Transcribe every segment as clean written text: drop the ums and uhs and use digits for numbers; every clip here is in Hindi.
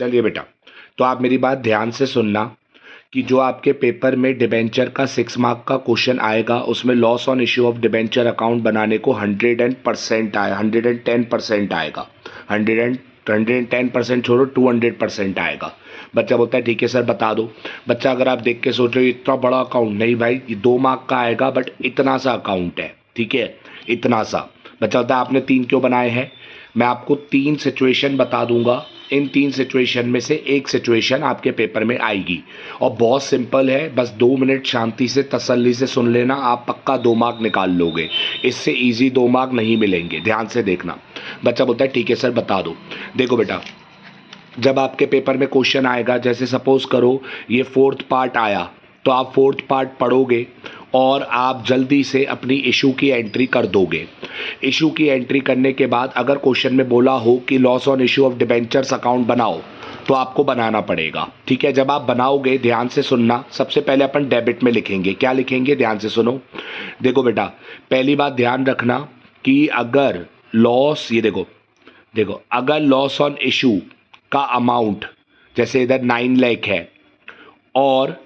चलिए बेटा, तो आप मेरी बात ध्यान से सुनना कि जो आपके पेपर में डिबेंचर का 6 मार्क का क्वेश्चन आएगा उसमें loss on issue of debenture account बनाने को 110% आए 110% आएगा। 110% छोड़ो 200% आएगा। बच्चा बोलता है ठीक है सर बता दो। बच्चा अगर आप देख के सोच रहे हो इतना बड़ा अकाउंट, नहीं भाई ये 2 मार्क का आएगा बट इतना सा अकाउंट है, ठीक है, इतना सा। बच्चा बोलता है आपने 3 क्यों बनाए हैं? मैं आपको 3 सिचुएशन बता दूंगा, इन 3 सिचुएशन में से एक सिचुएशन आपके पेपर में आएगी और बहुत सिंपल है, बस 2 मिनट शांति से तसल्ली से सुन लेना, आप पक्का 2 मार्क निकाल लोगे। इससे इजी 2 मार्क नहीं मिलेंगे, ध्यान से देखना। बच्चा बोलता है ठीक है सर बता दो। देखो बेटा, जब आपके पेपर में क्वेश्चन आएगा, जैसे सपोज करो ये 4th पार्ट आया, तो आप 4th पार्ट पढ़ोगे और आप जल्दी से अपनी इशू की एंट्री कर दोगे। इशू की एंट्री करने के बाद अगर क्वेश्चन में बोला हो कि loss on issue of debentures account बनाओ, तो आपको बनाना पड़ेगा, ठीक है। जब आप बनाओगे ध्यान से सुनना, सबसे पहले अपन डेबिट में लिखेंगे। क्या लिखेंगे? ध्यान से सुनो। देखो बेटा, पहली बात ध्यान रखना कि अगर लॉस, ये देखो देखो, अगर लॉस ऑन इशू का अमाउंट जैसे इधर 9 लाख है और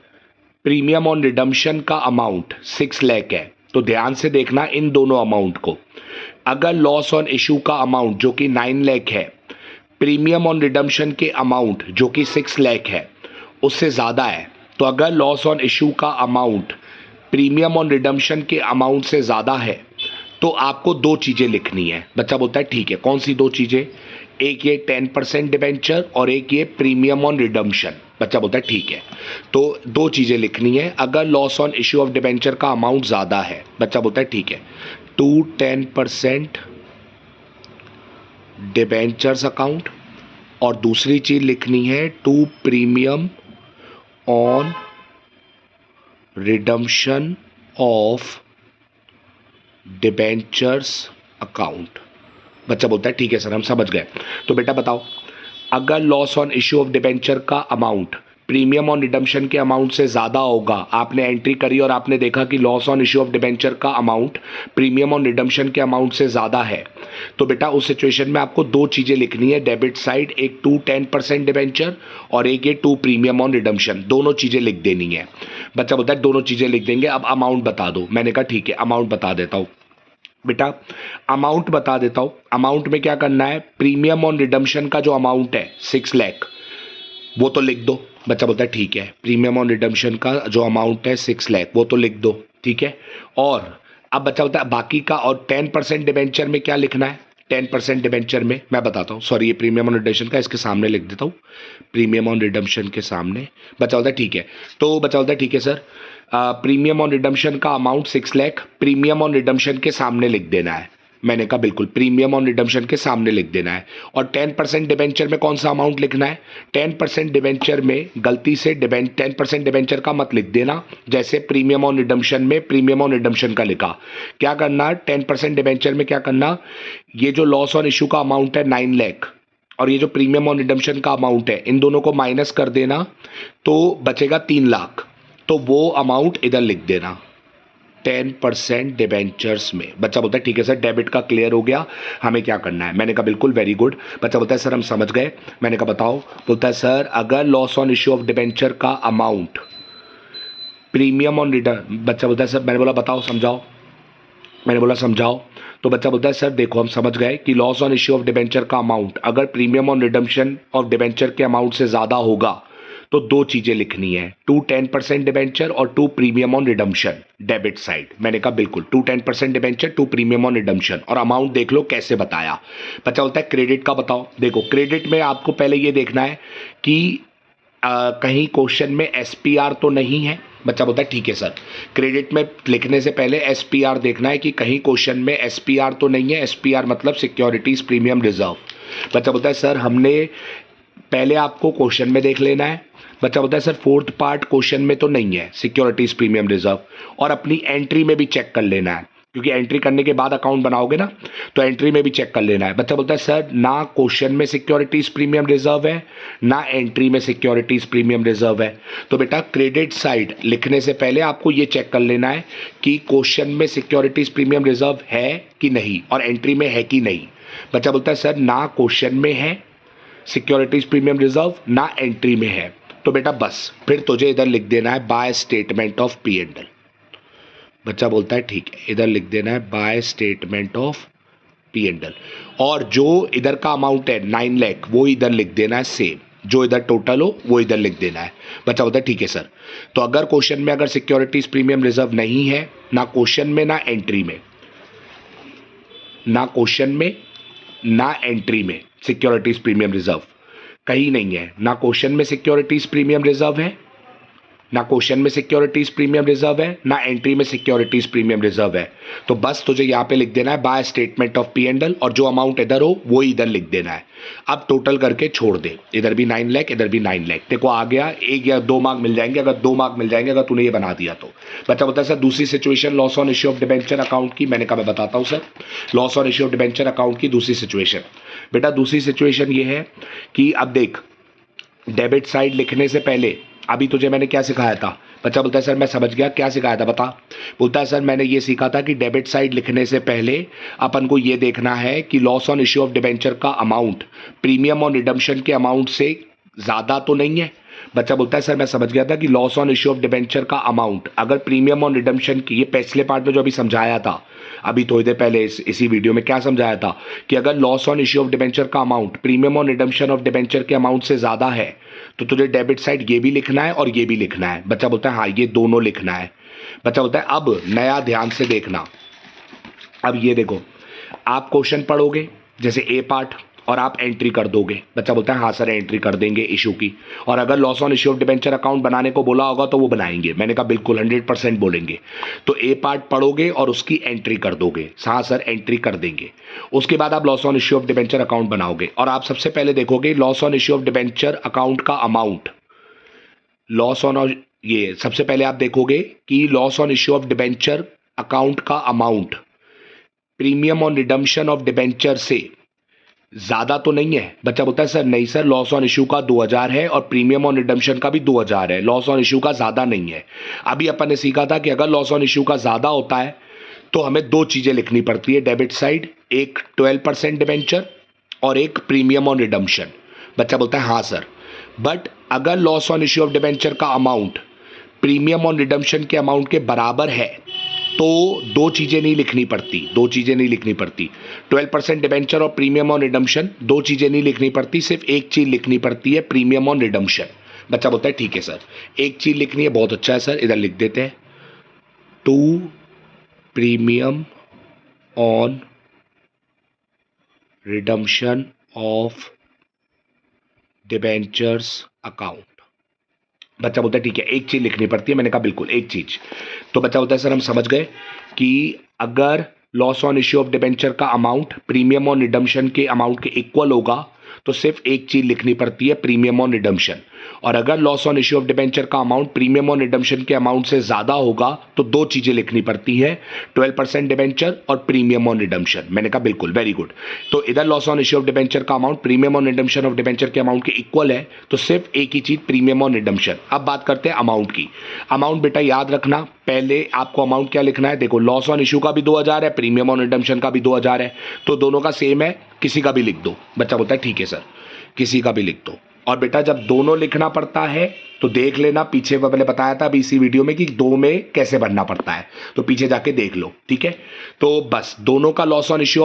प्रीमियम ऑन रिडम्पशन का अमाउंट 6 लाख है, तो ध्यान से देखना इन दोनों अमाउंट को। अगर लॉस ऑन इशू का अमाउंट जो कि 9 लाख है, प्रीमियम ऑन रिडम्पशन के अमाउंट जो कि 6 लाख है उससे ज़्यादा है, तो अगर लॉस ऑन इशू का अमाउंट प्रीमियम ऑन रिडम्पशन के अमाउंट से ज़्यादा है तो आपको 2 चीज़ें लिखनी है। बच्चा बोलता है ठीक है, कौन सी 2 चीज़ें? एक ये 10% डिबेंचर और एक ये प्रीमियम ऑन रिडम्पशन। बच्चा बोलता है ठीक है, तो 2 चीज़ें लिखनी है। अगर loss on issue of debenture का अमाउंट ज़्यादा है, बच्चा बोलता है ठीक है, 10% डिबेंचर्स अकाउंट, और दूसरी चीज़ लिखनी है 2 premium on redemption of debentures account. बच्चा बोलता है ठीक है सर हम समझ गए। तो बेटा बताओ, अगर loss on issue of debenture का अमाउंट प्रीमियम ऑन रिडम्पशन के अमाउंट से ज़्यादा होगा, आपने एंट्री करी और आपने देखा कि loss on issue of debenture का अमाउंट प्रीमियम ऑन रिडम्पशन के अमाउंट से ज़्यादा है, तो बेटा उस सिचुएशन में आपको 2 चीज़ें लिखनी है डेबिट साइड, एक 2 10% डिबेंचर और एक ये 2 प्रीमियम ऑन रिडम्पशन, दोनों चीज़ें लिख देनी है। बच्चा बोलता है दोनों चीज़ें लिख देंगे, अब अमाउंट बता दो। मैंने कहा ठीक है अमाउंट बता देता हूँ। बेटा अमाउंट बता देता हूं। अमाउंट में क्या करना है, प्रीमियम ऑन रिडम्पशन का जो अमाउंट है 6 लाख वो तो लिख दो। बच्चा बोलता है ठीक है, प्रीमियम ऑन रिडम्पशन का जो अमाउंट है 6 लाख वो तो लिख दो, ठीक है। और अब बच्चा बोलता है बाकी का, और 10% डिबेंचर में क्या लिखना है? 10% डिबेंचर में मैं बताता हूँ, सॉरी ये प्रीमियम ऑन रिडम्पशन का इसके सामने लिख देता हूँ, प्रीमियम ऑन रिडम्पशन के सामने। बच्चा बोलता है ठीक है, तो बच्चा बोलता है ठीक है सर, प्रीमियम ऑन रिडम्पशन का amount 6 lakh premium on redemption के सामने लिख देना है। मैंने कहा बिल्कुल, प्रीमियम ऑन रिडम्पशन के सामने लिख देना है। और 10% डिबेंचर में कौन सा अमाउंट लिखना है? 10% डिबेंचर में गलती से 10% डिबेंचर का मत लिख देना, जैसे प्रीमियम ऑन रिडम्पशन में प्रीमियम ऑन रिडम्पशन का लिखा। क्या करना, 10% डिबेंचर में क्या करना, ये जो लॉस ऑन इशू का अमाउंट है 9 लाख और ये जो प्रीमियम ऑन रिडम्पशन का अमाउंट है, इन दोनों को माइनस कर देना तो बचेगा 3 लाख, तो वो अमाउंट इधर लिख देना 10% डिबेंचर्स में। बच्चा बोलता है ठीक है सर डेबिट का क्लियर हो गया, हमें क्या करना है? मैंने कहा बिल्कुल वेरी गुड। बच्चा बोलता है सर हम समझ गए। मैंने कहा बताओ। बोलता है सर अगर loss on issue of debenture का अमाउंट प्रीमियम ऑन रिटर्न, बच्चा बोलता है सर, मैंने बोला बताओ समझाओ, मैंने बोला समझाओ। तो बच्चा बोलता है सर देखो हम समझ गए कि loss on issue of debenture का अमाउंट अगर premium on redemption of debenture के अमाउंट से ज़्यादा होगा तो 2 चीज़ें लिखनी है, 2 10% डिबेंचर और 2 premium on redemption debit side. मैंने कहा बिल्कुल, 2 10% डिबेंचर 2 प्रीमियम ऑन रिडम्पशन, और अमाउंट देख लो कैसे बताया। बच्चा बोलता है क्रेडिट का बताओ। देखो क्रेडिट में आपको पहले ये देखना है कि कहीं क्वेश्चन में SPR तो नहीं है। बच्चा बोलता है ठीक है सर, क्रेडिट में लिखने से पहले SPR देखना है कि कहीं क्वेश्चन में SPR तो नहीं है। SPR मतलब सिक्योरिटीज प्रीमियम रिजर्व। बच्चा बोलता है सर हमने पहले आपको क्वेश्चन में देख लेना है। बच्चा बोलता है सर 4th पार्ट क्वेश्चन में तो नहीं है सिक्योरिटीज प्रीमियम रिजर्व, और अपनी एंट्री में भी चेक कर लेना है, क्योंकि एंट्री करने के बाद अकाउंट बनाओगे ना, तो एंट्री में भी चेक कर लेना है। बच्चा बोलता है सर ना क्वेश्चन में सिक्योरिटीज प्रीमियम रिजर्व है ना एंट्री में सिक्योरिटीज प्रीमियम रिजर्व है। तो बेटा क्रेडिट साइड लिखने से पहले आपको ये चेक कर लेना है कि क्वेश्चन में सिक्योरिटीज प्रीमियम रिजर्व है कि नहीं और एंट्री में है कि नहीं। बच्चा बोलता है सर ना क्वेश्चन में है सिक्योरिटीज प्रीमियम रिजर्व ना एंट्री में है, तो बेटा बस फिर तुझे इधर लिख देना है by statement of P and L. बच्चा बोलता है ठीक है, इधर लिख देना है by statement of P and L, और जो इधर का अमाउंट है 9 लाख वो इधर लिख देना है सेम, जो इधर टोटल हो वो इधर लिख देना है। बच्चा बोलता है ठीक है सर। तो अगर क्वेश्चन में अगर सिक्योरिटीज प्रीमियम रिजर्व नहीं है, ना क्वेश्चन में ना एंट्री में, ना क्वेश्चन में ना एंट्री में सिक्योरिटीज प्रीमियम रिजर्व कहीं नहीं है, ना क्वेश्चन में सिक्योरिटीज प्रीमियम रिजर्व है, ना क्वेश्चन में सिक्योरिटीज प्रीमियम रिजर्व है, ना एंट्री में सिक्योरिटीज प्रीमियम रिजर्व है, तो बस तुझे यहां पे लिख देना है by statement of P and L, और जो अमाउंट इधर हो वो इधर लिख देना है। अब टोटल करके छोड़ दे, इधर भी 9 लाख इधर भी 9 लाख, देखो आ गया, 1 या 2 मार्क मिल जाएंगे, अगर 2 मार्क मिल जाएंगे अगर तूने ये बना दिया तो। बच्चा बोलता है सर दूसरी situation loss on issue of debenture account की, मैंने कहा मैं बताता हूं sir loss on issue of debenture account की दूसरी सिचुएशन। बेटा दूसरी सिचुएशन ये है कि अब देख, डेबिट साइड लिखने से पहले अभी तुझे मैंने क्या सिखाया था? बच्चा बोलता है सर मैं समझ गया, क्या सिखाया था बता? बोलता है सर मैंने ये सीखा था कि डेबिट साइड लिखने से पहले अपन को ये देखना है कि loss on issue of debenture का अमाउंट प्रीमियम ऑन रिडम्पशन के अमाउंट से ज़्यादा तो नहीं है। बच्चा बोलता है सर मैं समझ गया था कि loss on issue of debenture का अमाउंट अगर प्रीमियम ऑन रिडम्पशन की, ये पिछले पार्ट में जो अभी समझाया था, अभी थोड़ी देर पहले इसी वीडियो में क्या समझाया था कि अगर loss on issue of debenture का amount premium on redemption of debenture के अमाउंट से ज़्यादा है तो तुझे डेबिट साइड ये भी लिखना है और ये भी लिखना है। बच्चा बोलता है हाँ ये दोनों लिखना है। बच्चा बोलता है अब नया ध्यान से देखना, अब ये देखो आप क्वेश्चन पढ़ोगे जैसे ए पार्ट और आप एंट्री कर दोगे। बच्चा बोलता है हाँ सर एंट्री कर देंगे इशू की, और अगर loss on issue of debenture account बनाने को बोला होगा तो वो बनाएंगे। मैंने कहा बिल्कुल 100% बोलेंगे। तो ए पार्ट पढ़ोगे और उसकी एंट्री कर दोगे, हाँ सर एंट्री कर देंगे। उसके बाद आप loss on issue of debenture account बनाओगे और आप सबसे पहले देखोगे loss on issue of debenture account का अमाउंट, लॉस ऑन, ये सबसे पहले आप देखोगे कि loss on issue of debenture account का amount premium on redemption of debenture से ज्यादा तो नहीं है। बच्चा बोलता है सर नहीं सर लॉस ऑन इशू का 2000 है और प्रीमियम ऑन रिडम्पशन का भी 2000 है, लॉस ऑन इशू का ज्यादा नहीं है। अभी अपन ने सीखा था कि अगर लॉस ऑन इशू का ज्यादा होता है तो हमें दो चीजें लिखनी पड़ती है डेबिट साइड, एक 12% डिबेंचर और एक प्रीमियम ऑन रिडम्पशन। बच्चा बोलता है हाँ सर, बट अगर loss on issue of debenture का अमाउंट प्रीमियम ऑन रिडम्पशन के अमाउंट के बराबर है तो दो चीजें नहीं लिखनी पड़ती, 12% डिबेंचर और प्रीमियम ऑन रिडम्पशन, दो चीजें नहीं लिखनी पड़ती, सिर्फ एक चीज लिखनी पड़ती है प्रीमियम ऑन रिडम्पशन। बच्चा बोलता है ठीक है सर, एक चीज लिखनी है, बहुत अच्छा है सर, इधर लिख देते हैं to premium on redemption of debentures account. बच्चा बोलता है ठीक है एक चीज लिखनी पड़ती है। मैंने कहा बिल्कुल एक चीज। तो बच्चा बोलता है सर हम समझ गए कि अगर loss on issue of debenture का अमाउंट प्रीमियम ऑन रिडम्पशन के अमाउंट के इक्वल होगा तो सिर्फ एक चीज लिखनी पड़ती है प्रीमियम ऑन रिडम्पशन, और अगर loss on issue of debenture का अमाउंट प्रीमियम ऑन रिडम्पशन के अमाउंट से ज्यादा होगा तो दो चीजें लिखनी पड़ती हैं 12% डिबेंचर और प्रीमियम ऑन रिडम्पशन। मैंने कहा बिल्कुल वेरी गुड। तो इधर loss on issue of debenture का amount premium on redemption of debenture के अमाउंट के इक्वल है तो सिर्फ एक ही चीज प्रीमियम ऑन रिडम्पशन। अब बात करते हैं अमाउंट की। अमाउंट बेटा याद रखना, पहले आपको अमाउंट क्या लिखना है, देखो लॉस ऑन इश्यू का भी 2000 है, प्रीमियम ऑन रिडम्पशन का भी 2000 है, तो दोनों का सेम है, किसी का भी लिख दो। बच्चा बोलता है ठीक है सर किसी का भी लिख दो। और बेटा जब दोनों लिखना पड़ता है तो देख लेना, पीछे मैंने बताया था अभी इसी वीडियो में कि दो में कैसे भरना पड़ता है, तो पीछे जाके देख लो, ठीक है। तो बस दोनों का loss on issue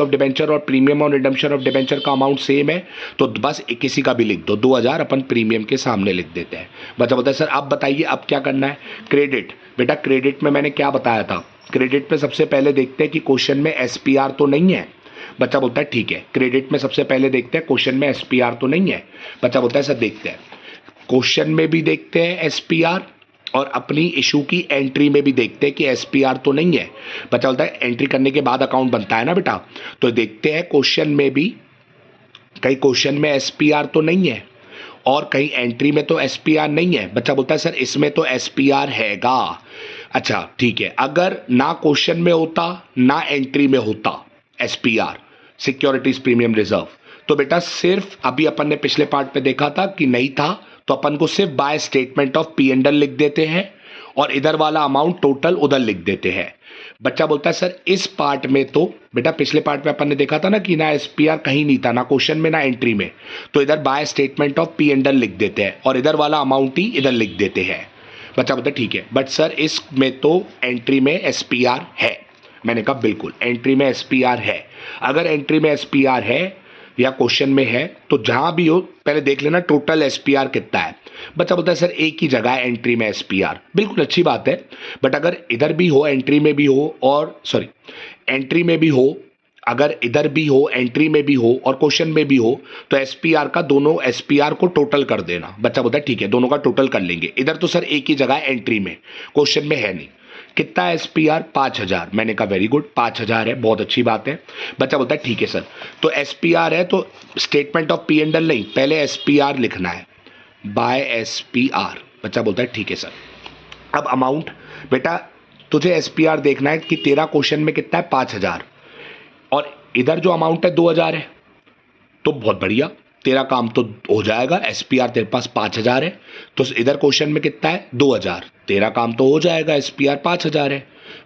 of debenture और premium on redemption of debenture का अमाउंट सेम है, तो बस किसी का भी लिख दो, 2000 अपन प्रीमियम के सामने लिख देते हैं। बच्चा बोलता है सर अब बताइए अब क्या करना है। क्रेडिट, बेटा क्रेडिट में मैंने क्या बताया था, क्रेडिट में सबसे पहले देखते हैं कि क्वेश्चन में एसपीआर तो नहीं है। बच्चा बोलता है ठीक है, क्रेडिट में सबसे पहले देखते हैं क्वेश्चन में एसपीआर तो नहीं है। बच्चा बोलता है सर देखते हैं, क्वेश्चन में भी देखते हैं एसपीआर और अपनी इशू की एंट्री में भी देखते हैं कि एसपीआर तो नहीं है। बच्चा बोलता है एंट्री करने के बाद अकाउंट बनता है ना बेटा, तो देखते हैं क्वेश्चन में भी, कहीं क्वेश्चन में एसपीआर तो नहीं है और कहीं एंट्री में तो एसपीआर नहीं है। बच्चा बोलता है सर इसमें तो एसपीआर हैगा। अच्छा ठीक है, अगर ना क्वेश्चन में होता ना एंट्री में होता एसपीआर सिक्योरिटीज प्रीमियम रिजर्व, तो बेटा सिर्फ अभी अपन ने पिछले पार्ट पे देखा था कि नहीं था, तो अपन को सिर्फ by statement of P and L लिख देते हैं और इधर वाला अमाउंट टोटल उधर लिख देते हैं। बच्चा बोलता है सर इस पार्ट में तो बेटा पिछले पार्ट में अपन ने देखा था ना कि ना एसपीआर कहीं नहीं था, ना क्वेश्चन में ना एंट्री में, तो इधर by statement of P and L लिख देते हैं और इधर वाला अमाउंट ही इधर लिख देते हैं। बच्चा बोलता है ठीक है, बट सर इसमें तो एंट्री में एसपीआर है। मैंने कहा बिल्कुल एंट्री में एसपीआर है। अगर एंट्री में एसपीआर है या क्वेश्चन में है तो जहां भी हो पहले देख लेना टोटल एसपीआर कितना है। बच्चा बोलता है सर एक ही जगह है एंट्री में एसपीआर, बिल्कुल अच्छी बात है, बट अगर इधर भी हो एंट्री में भी हो और सॉरी एंट्री में भी हो, अगर इधर भी हो एंट्री में भी हो और क्वेश्चन में भी हो तो एसपीआर का दोनों एसपीआर को टोटल कर देना। बच्चा बोलता है ठीक है दोनों का टोटल कर लेंगे। इधर तो सर एक ही जगह है एंट्री में, क्वेश्चन में है नहीं। कितना है एसपीआर? 5000। मैंने कहा वेरी गुड 5000 है, बहुत अच्छी बात है। बच्चा बोलता है ठीक है सर, तो एसपीआर है तो statement of P and L नहीं, पहले एसपीआर लिखना है बाय एसपीआर। बच्चा बोलता है ठीक है सर। अब अमाउंट बेटा तुझे एसपीआर देखना है कि तेरा क्वेश्चन में कितना है 5000 और इधर जो अमाउंट है 2000 है, तो बहुत बढ़िया तेरा काम तो हो जाएगा। एसपीआर तेरे पास 5000 है तो इधर क्वेश्चन में कितना है 2000, तेरा काम तो हो जाएगा, एसपीआर 5000 है।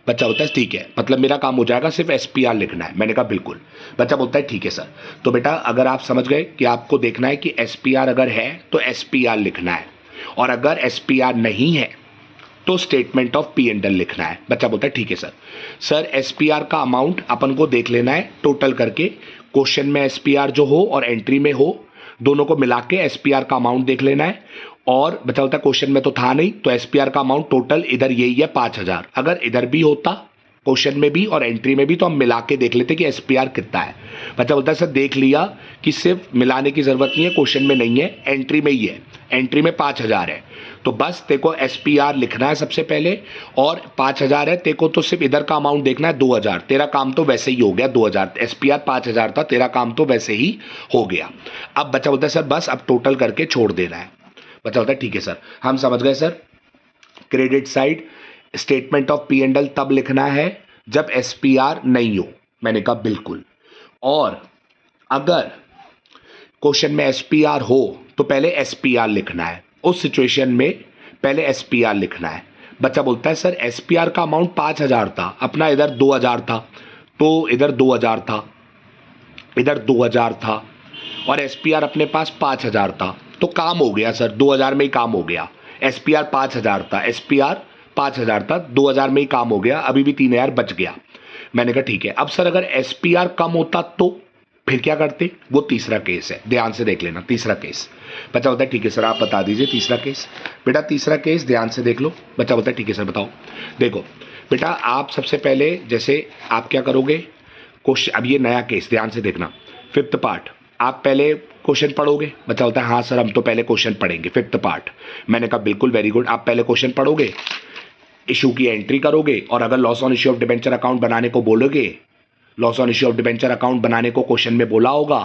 बच्चा बोलता है ठीक है, मतलब मेरा काम हो जाएगा, सिर्फ एसपीआर लिखना है। मैंने कहा बिल्कुल। बच्चा बोलता है ठीक है सर। तो बेटा अगर आप समझ गए कि आपको देखना है कि एसपीआर अगर है तो एसपीआर लिखना है और अगर एसपीआर नहीं है तो statement of P and L लिखना है। बच्चा बोलता है ठीक है सर। सर एसपीआर का अमाउंट अपन को देख लेना है टोटल करके, क्वेश्चन में एसपीआर जो हो और एंट्री में हो दोनों को मिला के एसपीआर का अमाउंट देख लेना है। और बता बोलता क्वेश्चन में तो था नहीं तो एसपीआर का अमाउंट टोटल इधर यही है 5000। अगर इधर भी होता क्वेश्चन में भी और एंट्री में भी तो हम मिला के देख लेते कि एसपीआर कितना है। बच्चा बोलता है सर देख लिया कि सिर्फ मिलाने की जरूरत नहीं है, क्वेश्चन में नहीं है एंट्री में ही है, एंट्री में 5000 है, तो बस तेको एसपीआर लिखना है सबसे पहले और 5000 है, तेको तो सिर्फ इधर का अमाउंट देखना है 2000, तेरा काम तो वैसे ही हो गया 2000, एसपीआर 5000 था, तेरा काम तो वैसे ही हो गया। अब बच्चा बोलता है सर बस अब टोटल करके छोड़ देना है। बच्चा बोलता है ठीक है सर, हम समझ गए sir. Credit side statement of P and L तब लिखना है जब एसपीआर नहीं हो। मैंने कहा बिल्कुल। और अगर क्वेश्चन में एसपीआर हो तो पहले एसपीआर लिखना है, उस सिचुएशन में पहले एसपीआर लिखना है। बच्चा बोलता है सर एसपीआर का अमाउंट 5000 था, अपना इधर 2000 था, तो इधर 2000 था, इधर 2000 था और एसपीआर अपने पास 5000 था, तो काम हो गया सर, 2000 में ही काम हो गया। एसपीआर 5000 था, एसपीआर 5000 था, 2000 में ही काम हो गया, अभी भी 3000 बच गया। मैंने कहा ठीक है। अब सर अगर एसपीआर कम होता तो फिर क्या करते? वो तीसरा केस है, ध्यान से देख लेना तीसरा केस। बच्चा बोलता है ठीक है सर आप बता दीजिए तीसरा केस। बेटा तीसरा केस ध्यान से देख लो। बच्चा बोलता है ठीक है सर बताओ। देखो बेटा आप सबसे पहले जैसे आप क्या करोगे क्वेश्चन, अब ये नया केस ध्यान से देखना, फिफ्थ पार्ट आप पहले क्वेश्चन पढ़ोगे। बच्चा बोलता है हाँ सर हम तो पहले क्वेश्चन पढ़ेंगे फिफ्थ पार्ट। मैंने कहा बिल्कुल वेरी गुड, आप पहले क्वेश्चन पढ़ोगे, इशू की एंट्री करोगे और अगर loss on issue of debenture account बनाने को बोलोगे, loss on issue of debenture account बनाने को क्वेश्चन में बोला होगा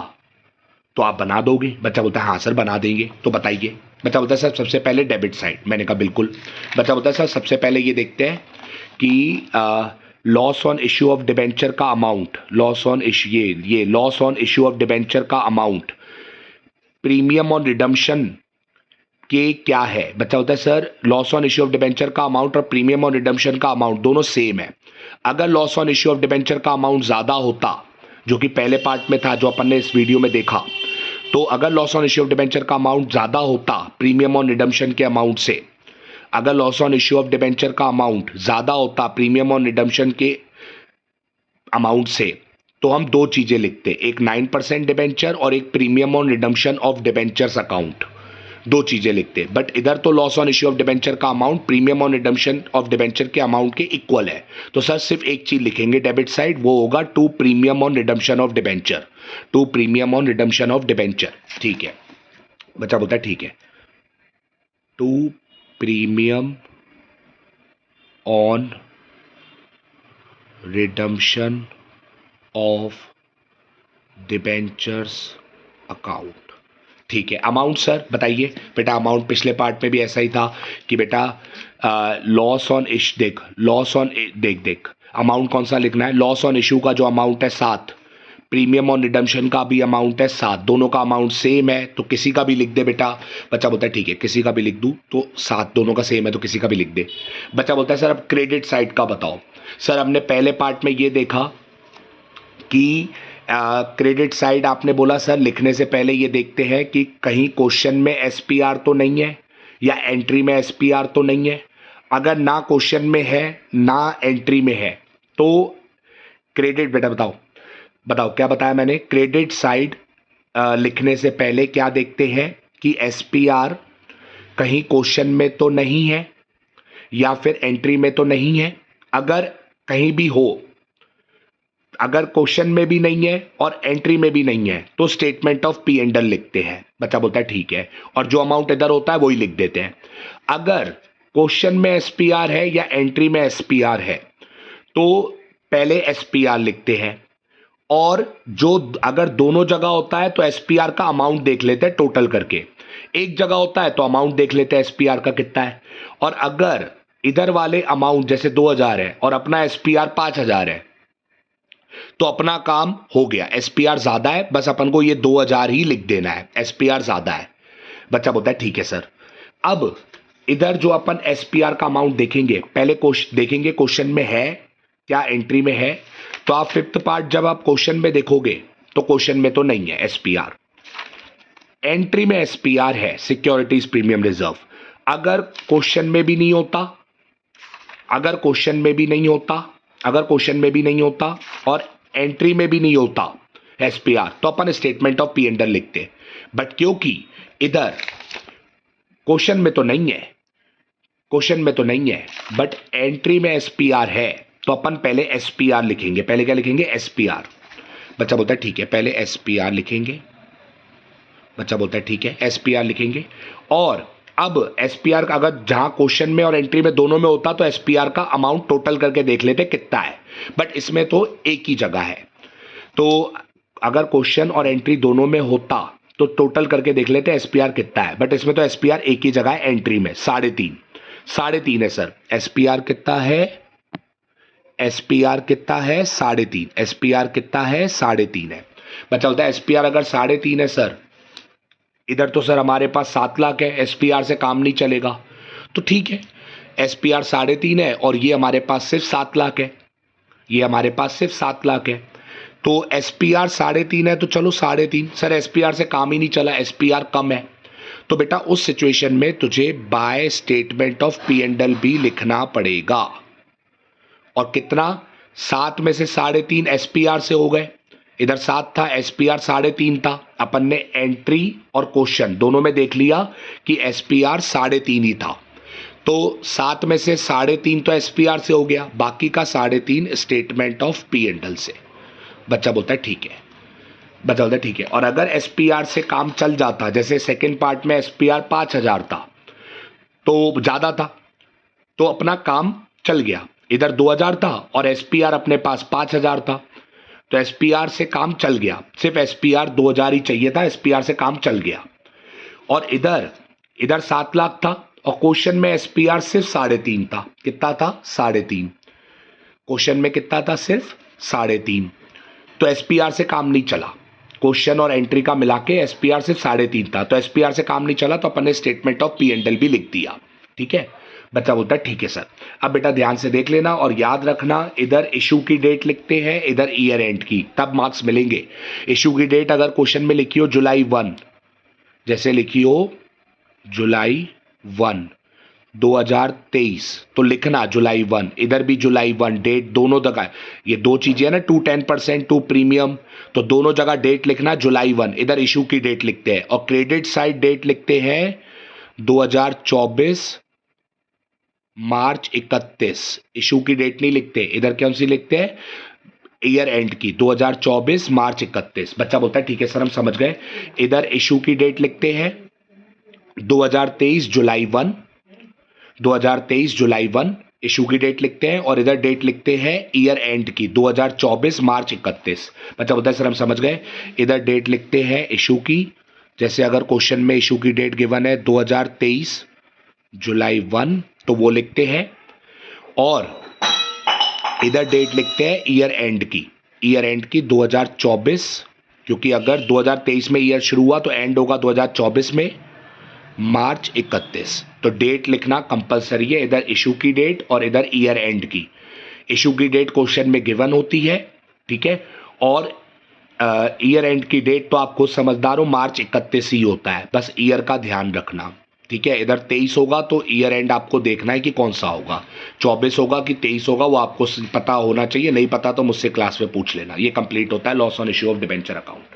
तो आप बना दोगे। बच्चा बोलता है हाँ सर बना देंगे, तो बताइए। बच्चा बोलता है सर सबसे पहले डेबिट साइड। मैंने कहा बिल्कुल। बच्चा बोलता है सर सबसे पहले ये देखते हैं कि loss on issue of debenture का अमाउंट, लॉस ऑन इश्यू ये loss on issue of debenture का अमाउंट प्रीमियम ऑन रिडम्पशन के क्या है। बच्चा बोलता है sir loss on issue of debenture का अमाउंट और प्रीमियम ऑन रिडम्पशन का अमाउंट दोनों सेम है। अगर loss on issue of debenture का अमाउंट ज़्यादा होता, जो कि पहले पार्ट में था जो अपन ने इस वीडियो में देखा, तो अगर loss on issue of debenture का अमाउंट ज़्यादा होता प्रीमियम ऑन रिडम्पशन के अमाउंट से, अगर loss on issue of debenture का अमाउंट ज़्यादा होता प्रीमियम ऑन रिडम्पशन के अमाउंट से, तो हम दो चीज़ें लिखते, एक 9% डिबेंचर और एक premium on redemption of debentures account, दो चीजें लिखते। बट इधर तो loss on issue of debenture का amount premium on redemption of debenture के अमाउंट के इक्वल है, तो सर सिर्फ एक चीज लिखेंगे डेबिट साइड, वो होगा to premium on redemption of debenture, to premium on redemption of debenture. ठीक है। बच्चा बोलता है ठीक है, to premium on redemption of debentures account. ठीक है। अमाउंट सर बताइए। बेटा अमाउंट पिछले पार्ट में भी ऐसा ही था कि बेटा लॉस ऑन इश देख लॉस ऑन देख अमाउंट कौन सा लिखना है, लॉस ऑन इशू का जो अमाउंट है 7, प्रीमियम ऑन रिडम्पशन का भी अमाउंट है 7, दोनों का अमाउंट सेम है तो किसी का भी लिख दे बेटा। बच्चा बोलता है ठीक है, किसी का भी लिख दूं तो 7 दोनों का सेम है तो किसी का भी लिख दे। बच्चा बोलता है सर अब क्रेडिट साइड का बताओ। सर हमने पहले पार्ट में ये देखा कि क्रेडिट साइड आपने बोला सर लिखने से पहले ये देखते हैं कि कहीं क्वेश्चन में एसपीआर तो नहीं है या एंट्री में एसपीआर तो नहीं है। अगर ना क्वेश्चन में है ना एंट्री में है तो क्रेडिट, बेटा बताओ बताओ क्या बताया मैंने, क्रेडिट साइड लिखने से पहले क्या देखते हैं कि एसपीआर कहीं क्वेश्चन में तो नहीं है या फिर एंट्री में तो नहीं है। अगर कहीं भी हो, अगर क्वेश्चन में भी नहीं है और एंट्री में भी नहीं है तो statement of P and L लिखते हैं। बच्चा बोलता है ठीक है, और जो अमाउंट इधर होता है वही लिख देते हैं। अगर क्वेश्चन में एसपीआर है या एंट्री में एसपीआर है तो पहले एसपीआर लिखते हैं, और जो अगर दोनों जगह होता है तो एसपीआर का अमाउंट देख लेते हैं टोटल करके। एक जगह होता है तो अमाउंट देख लेते हैं एसपीआर का कितना है, और अगर इधर वाले अमाउंट जैसे 2000 है और अपना एसपीआर 5000 है तो अपना काम हो गया। एसपीआर ज्यादा है, बस अपन को ये 2000 ही लिख देना है, एसपीआर ज्यादा है। बच्चा बोलता है ठीक है सर। अब इधर जो अपन एसपीआर का अमाउंट देखेंगे, पहले देखेंगे क्वेश्चन में है क्या एंट्री में है। तो आप फिफ्थ पार्ट जब आप क्वेश्चन में देखोगे तो क्वेश्चन में तो नहीं है एसपीआर, एंट्री में एसपीआर है, सिक्योरिटीज प्रीमियम रिजर्व। अगर क्वेश्चन में भी नहीं होता, अगर क्वेश्चन में भी नहीं होता, अगर क्वेश्चन में भी नहीं होता और एंट्री में भी नहीं होता एसपीआर तो अपन statement of P and L लिखते। बट क्योंकि इधर क्वेश्चन में तो नहीं है, क्वेश्चन में तो नहीं है बट एंट्री में एसपीआर है तो अपन पहले एसपीआर लिखेंगे। पहले क्या लिखेंगे, एसपीआर। बच्चा बोलता है ठीक है, पहले एसपीआर लिखेंगे। बच्चा बोलता है ठीक है, एसपीआर लिखेंगे। और अब एसपीआर का अगर जहां क्वेश्चन में और एंट्री में दोनों में होता तो एसपीआर का अमाउंट टोटल करके देख लेते कितना है, बट इसमें तो एक ही जगह है। तो अगर क्वेश्चन और एंट्री दोनों में होता तो टोटल करके देख लेते एसपीआर कितना है, बट इसमें तो एसपीआर एक ही जगह है, एंट्री में 3.5, 3.5 है सर। एसपीआर कितना है, एसपीआर कितना है 3.5, एसपीआर कितना है 3.5 है। बच्चा बोलता है एसपीआर अगर 3.5 है सर, इधर तो सर हमारे पास 7 लाख है, एसपीआर से काम नहीं चलेगा। तो ठीक है, एसपीआर 3.5 है और ये हमारे पास सिर्फ 7 लाख है, ये हमारे पास सिर्फ 7 लाख है। तो एसपीआर 3.5 है तो चलो 3.5। सर एसपीआर से काम ही नहीं चला, एसपीआर कम है, तो बेटा उस सिचुएशन में तुझे by statement of P and L भी लिखना पड़ेगा। और कितना, 7 में से 3.5 एसपीआर से हो गए, इधर 7 था, एसपीआर 3.5 था। अपन ने एंट्री और क्वेश्चन दोनों में देख लिया कि एसपीआर 3.5 ही था, तो 7 में से 3.5 तो एसपीआर से हो गया, बाकी का 3.5 statement of P and L से। बच्चा बोलता है ठीक है, बच्चा बोलता है ठीक है। और अगर एसपीआर से काम चल जाता, जैसे सेकेंड पार्ट में एसपीआर 5000 था तो ज्यादा था तो अपना काम चल गया, इधर 2000 था और एसपीआर अपने पास 5000 था तो एसपीआर से काम चल गया, सिर्फ एसपीआर 2000 ही चाहिए था, एसपीआर से काम चल गया। और इधर 7 लाख था और क्वेश्चन में एसपीआर सिर्फ 3.5 था। कितना था, 3.5। क्वेश्चन में कितना था, सिर्फ 3.5, तो एसपीआर से काम नहीं चला। क्वेश्चन और एंट्री का मिला के एसपीआर सिर्फ 3.5 था, तो एसपीआर से काम नहीं चला तो अपन ने statement of P and L भी लिख दिया। ठीक है, बच्चा बोलता है ठीक है सर। अब बेटा ध्यान से देख लेना और याद रखना, इधर इशू की डेट लिखते हैं, इधर ईयर एंड की, तब मार्क्स मिलेंगे। इशू की डेट अगर क्वेश्चन में लिखी हो जुलाई 1, जैसे लिखी हो जुलाई 1 2023 तो लिखना जुलाई 1, इधर भी जुलाई 1 डेट, दोनों जगह ये दो चीजें है ना, 2 10% 2 प्रीमियम, तो दोनों जगह डेट लिखना जुलाई 1। इधर इशू की डेट लिखते हैं और क्रेडिट साइड डेट लिखते हैं 2024 मार्च 31। इशू की डेट नहीं लिखते, इधर कौन सी लिखते हैं, ईयर एंड की, 2024 मार्च 31। बच्चा बोलता है ठीक है सर हम समझ गए। इधर इशू की डेट लिखते हैं 2023 जुलाई 1, 2023 जुलाई 1 इशू की डेट लिखते हैं, और इधर डेट लिखते हैं ईयर एंड की 2024 मार्च 31। बच्चा बोलता है सर हम समझ गए। इधर डेट लिखते हैं इशू की, जैसे अगर क्वेश्चन में इशू की डेट गिवन है 2023 जुलाई 1 तो वो लिखते हैं, और इधर डेट लिखते हैं ईयर एंड की, ईयर एंड की 2024, क्योंकि अगर 2023 में ईयर शुरू हुआ तो एंड होगा 2024 में मार्च 31। तो डेट लिखना कंपलसरी है, इधर इशू की डेट और इधर ईयर एंड की। इशू की डेट क्वेश्चन में गिवन होती है, ठीक है, और ईयर एंड की डेट तो आप खुद समझदार हो, मार्च 31 ही होता है, बस ईयर का ध्यान रखना, ठीक है। इधर 23 होगा तो ईयर एंड आपको देखना है कि कौन सा होगा, 24 होगा कि 23 होगा, वो आपको पता होना चाहिए। नहीं पता तो मुझसे क्लास में पूछ लेना। ये कंप्लीट होता है loss on issue of debenture account.